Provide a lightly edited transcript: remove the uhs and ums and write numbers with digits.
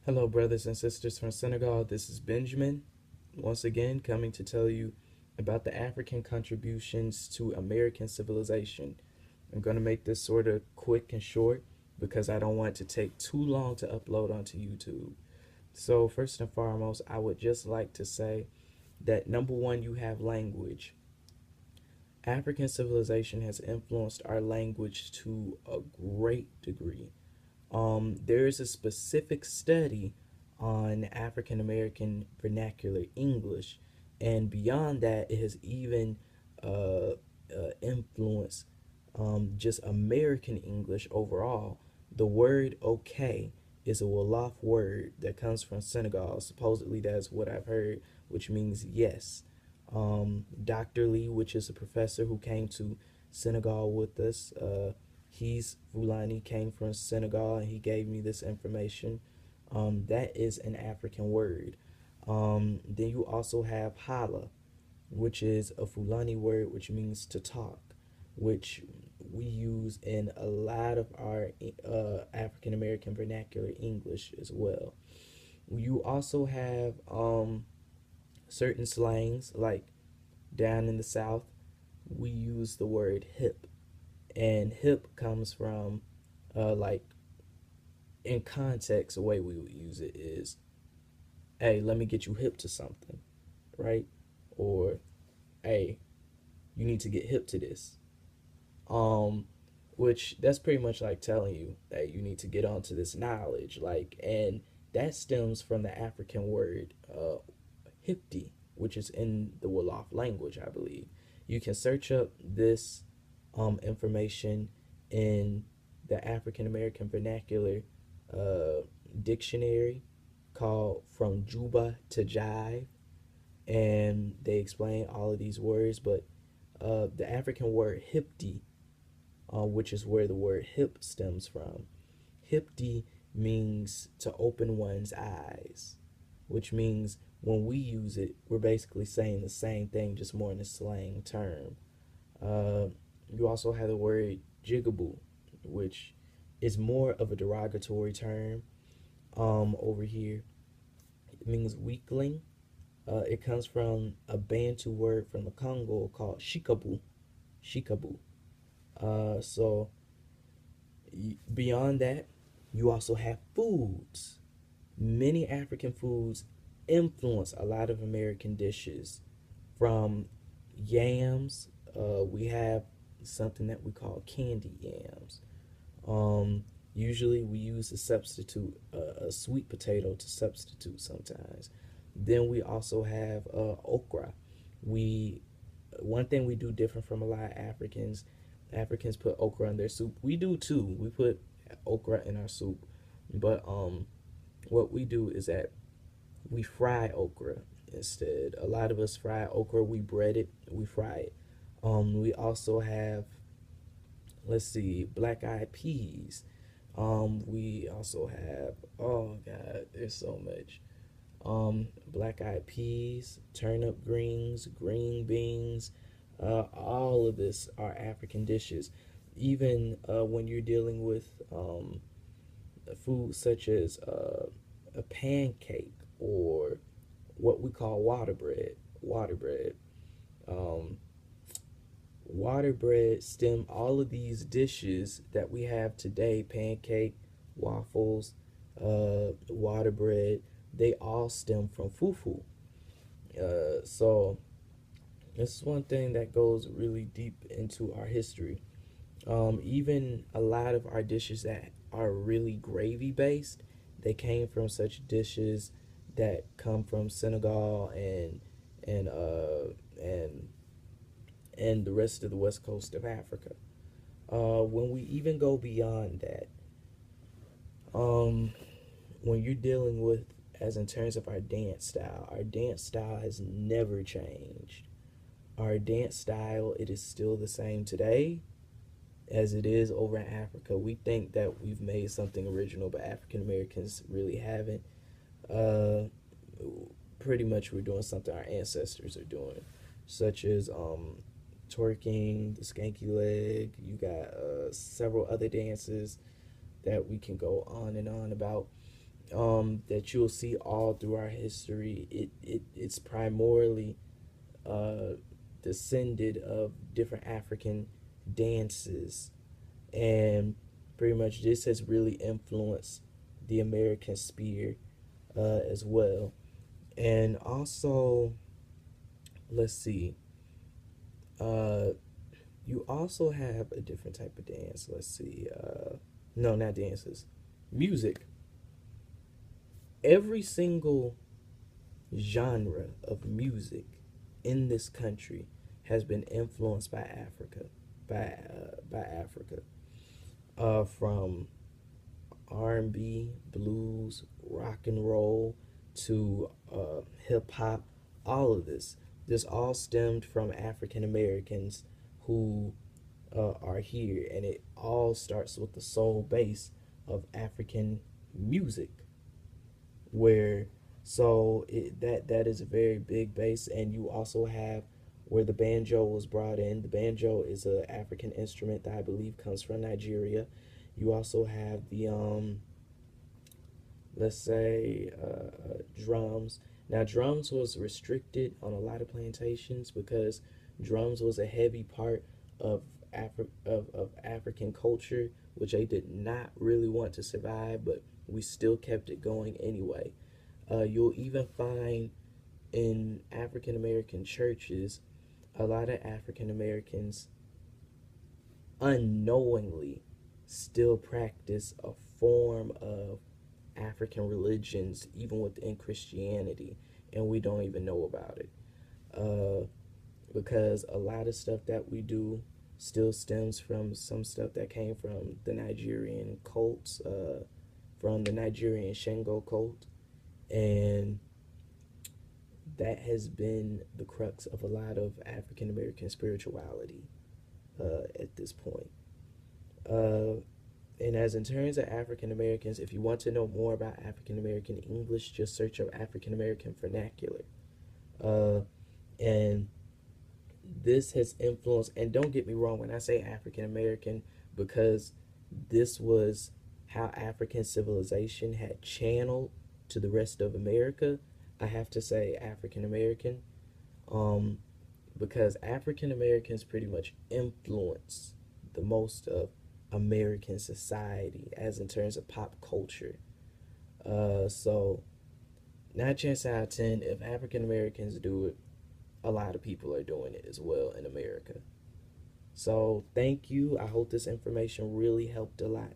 Hello, brothers and sisters from Senegal. This is Benjamin, once again coming to tell you about the African contributions to American civilization. I'm going to make this sort of quick and short because I don't want it to take too long to upload onto YouTube. So, first and foremost, I would just like to say that number one, you have language. African civilization has influenced our language to a great degree. There is a specific study on African American vernacular English, and beyond that, it has even influenced just American English overall. The word okay is a Wolof word that comes from Senegal. Supposedly, that's what I've heard, which means yes. Dr. Lee, which is a professor who came to Senegal with us, he's Fulani, came from Senegal, and he gave me this information. That is an African word. Then you also have Hala, which is a Fulani word which means to talk, which we use in a lot of our African American vernacular English as well. You also have certain slangs, like down in the South, we use the word hip, and hip comes from like in context, the way we would use it is, hey, let me get you hip to something, right? Or, hey, you need to get hip to this. Um, which that's pretty much like telling you that you need to get onto this knowledge, like, and that stems from the African word hipti, which is in the Wolof language, I believe. You can search up this information in the African American vernacular uh, dictionary called From Juba to Jive, and they explain all of these words. But the African word hipti, which is where the word hip stems from, hipti means to open one's eyes, which means when we use it, we're basically saying the same thing, just more in a slang term. Uh, you also have the word jigaboo, which is more of a derogatory term over here. It means weakling. It comes from a Bantu word from the Congo called shikabu. Shikabu. So beyond that, you also have foods. Many African foods influence a lot of American dishes. From yams, we have something that we call candy yams. Usually we use a substitute, a sweet potato to substitute sometimes. Then we also have okra. We One thing we do different from a lot of Africans. Africans put okra in their soup. We do too. We put okra in our soup, but what we do is that we fry okra instead. A lot of us fry okra. We bread it. We fry it. We also have, let's see, black eyed peas. We also have, oh god, there's so much. Black eyed peas, turnip greens, green beans. All of this are African dishes. Even when you're dealing with food such as a pancake or what we call water bread. Water bread. Um, Water bread stem all of these dishes that we have today, pancake, waffles, water bread, they all stem from fufu. So this is one thing that goes really deep into our history. Even a lot of our dishes that are really gravy based, they came from such dishes that come from Senegal and and the rest of the west coast of Africa. When we even go beyond that, um, when you're dealing with, as in terms of our dance style has never changed. Our dance style, it is still the same today as it is over in Africa. We think that we've made something original, but African Americans really haven't. Uh, Pretty much we're doing something our ancestors are doing, such as twerking, the skanky leg. You got several other dances that we can go on and on about. that you'll see all through our history. It's primarily uh, descended of different African dances, and pretty much this has really influenced the American spear as well. And also, let's see, uh, you also have a different type of dance. Let's see, no, not dances, music. Every single genre of music in this country has been influenced by Africa, by Africa, from R&B, blues, rock and roll to hip hop. All of this all stemmed from African Americans who are here, and it all starts with the soul base of African music, where that is a very big base. And you also have where the banjo was brought in. The banjo is an African instrument that I believe comes from Nigeria. You also have the let's say drums. Now drums was restricted on a lot of plantations because drums was a heavy part of of African culture, which they did not really want to survive, but we still kept it going anyway. You'll even find in African American churches a lot of African Americans unknowingly still practice a form of African religions, even within Christianity, and we don't even know about it. Uh, because a lot of stuff that we do still stems from some stuff that came from the Nigerian cults, from the Nigerian Shango cult, and that has been the crux of a lot of African American spirituality at this point. Uh, and as in terms of African Americans, if you want to know more about African American English, just search up African American vernacular. Uh, and this has influenced, and don't get me wrong when I say African American, because this was how African civilization had channeled to the rest of America. I have to say African American, um, because African Americans pretty much influence the most of American society as in terms of pop culture. So 9 chances out of 10, if African Americans do it, a lot of people are doing it as well in America. So thank you. I hope this information really helped a lot.